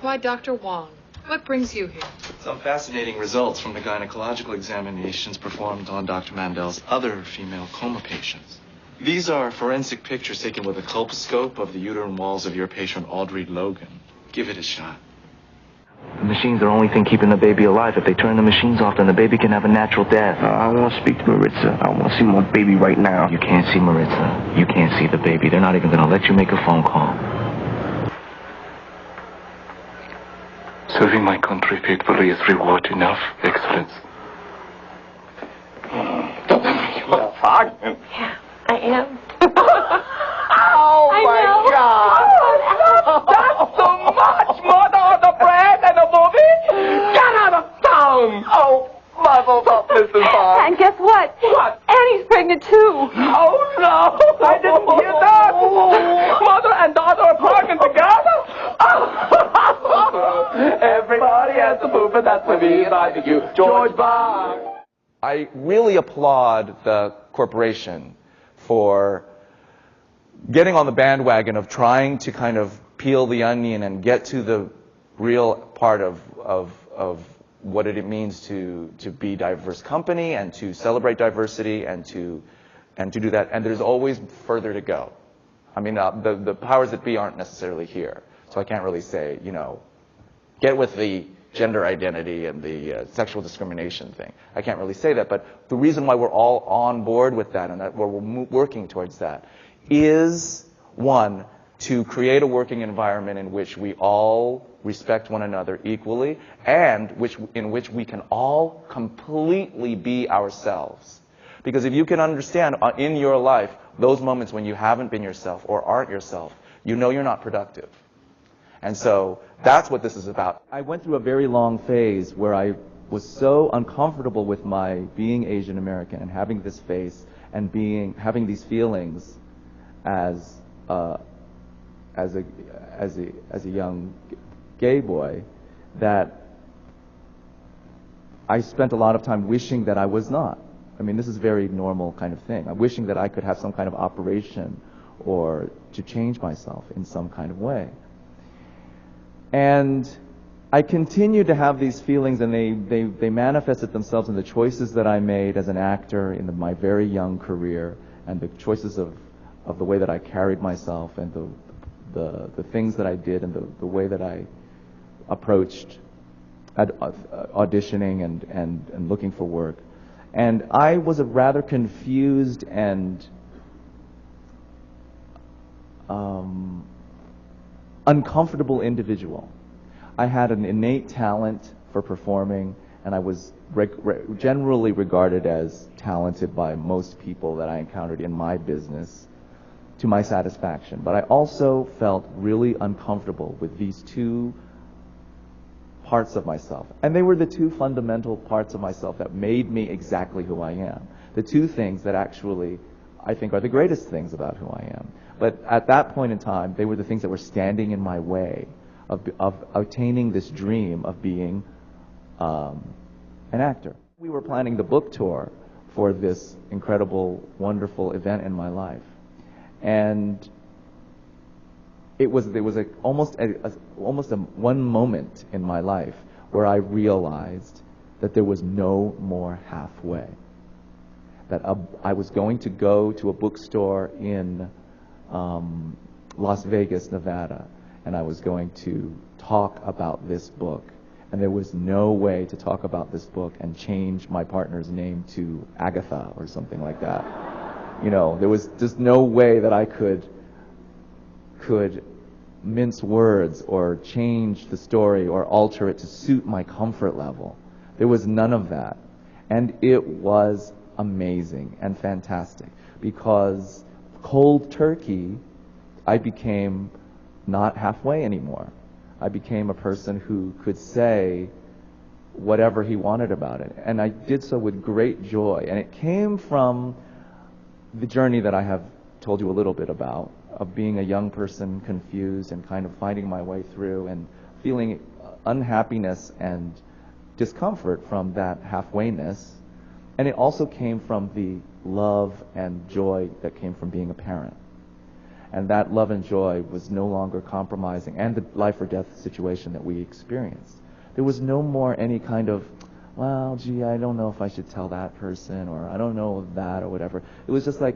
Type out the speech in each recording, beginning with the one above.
Why Dr. Wong? What brings you here? Some fascinating results from the gynecological examinations performed on Dr. Mandel's other female coma patients. These are forensic pictures taken with a colposcope of the uterine walls of your patient, Audrey Logan. Give it a shot. The machines are the only thing keeping the baby alive. If they turn the machines off, then the baby can have a natural death. I want to speak to Maritza. I want to see my baby right now. You can't see Maritza. You can't see the baby. They're not even going to let you make a phone call. Serving my country faithfully is reward enough, Excellence. You're pregnant. Yeah, I am. Oh, my God. That's so much. Mother of the bread and the movie. Get out of town. Oh, muzzle up, Mrs. Bond. And guess what? What? Annie's pregnant too. Oh, no. I didn't hear that. Mother and daughter are pregnant together. Everybody has to poop, and that's for me, and I think you. George Bond. I really applaud the corporation for getting on the bandwagon of trying to kind of peel the onion and get to the real part of what it means to be a diverse company and to celebrate diversity and to do that. And there's always further to go. I mean, the powers that be aren't necessarily here. So I can't really say, you know, get with the gender identity and the sexual discrimination thing. I can't really say that. But the reason why we're all on board with that and that we're working towards that is, one, to create a working environment in which we all respect one another equally and in which we can all completely be ourselves. Because if you can understand in your life those moments when you haven't been yourself or aren't yourself, you know you're not productive. And so that's what this is about. I went through a very long phase where I was so uncomfortable with my being Asian American and having this face and having these feelings as a young gay boy, that I spent a lot of time wishing that I was not. I mean, this is a very normal kind of thing. I'm wishing that I could have some kind of operation or to change myself in some kind of way. And I continued to have these feelings, and they manifested themselves in the choices that I made as an actor in my very young career, and the choices of the way that I carried myself, and the things that I did, and the way that I approached auditioning and looking for work. And I was a rather confused and uncomfortable individual. I had an innate talent for performing, and I was generally regarded as talented by most people that I encountered in my business, to my satisfaction. But I also felt really uncomfortable with these two parts of myself. And they were the two fundamental parts of myself that made me exactly who I am. The two things that actually I think are the greatest things about who I am. But at that point in time, they were the things that were standing in my way of attaining this dream of being an actor. We were planning the book tour for this incredible, wonderful event in my life. And there was almost one moment in my life where I realized that there was no more halfway. That I was going to go to a bookstore in Las Vegas, Nevada, and I was going to talk about this book. And there was no way to talk about this book and change my partner's name to Agatha or something like that. You know, there was just no way that I could mince words or change the story or alter it to suit my comfort level. There was none of that. And it was amazing and fantastic, because cold turkey, I became not halfway anymore. I became a person who could say whatever he wanted about it. And I did so with great joy. And it came from the journey that I have told you a little bit about, of being a young person, confused and kind of finding my way through and feeling unhappiness and discomfort from that halfwayness. And it also came from the love and joy that came from being a parent. And that love and joy was no longer compromising, and the life or death situation that we experienced. There was no more any kind of, well, gee, I don't know if I should tell that person, or I don't know that, or whatever. It was just like,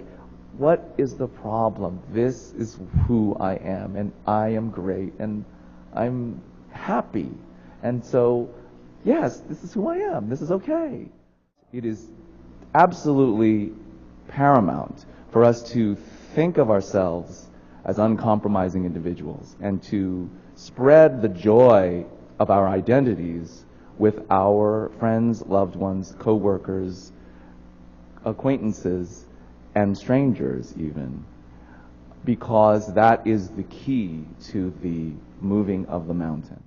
what is the problem? This is who I am, and I am great, and I'm happy. And so, yes, this is who I am. This is okay. It is absolutely paramount for us to think of ourselves as uncompromising individuals and to spread the joy of our identities with our friends, loved ones, co-workers, acquaintances, and strangers even, because that is the key to the moving of the mountain.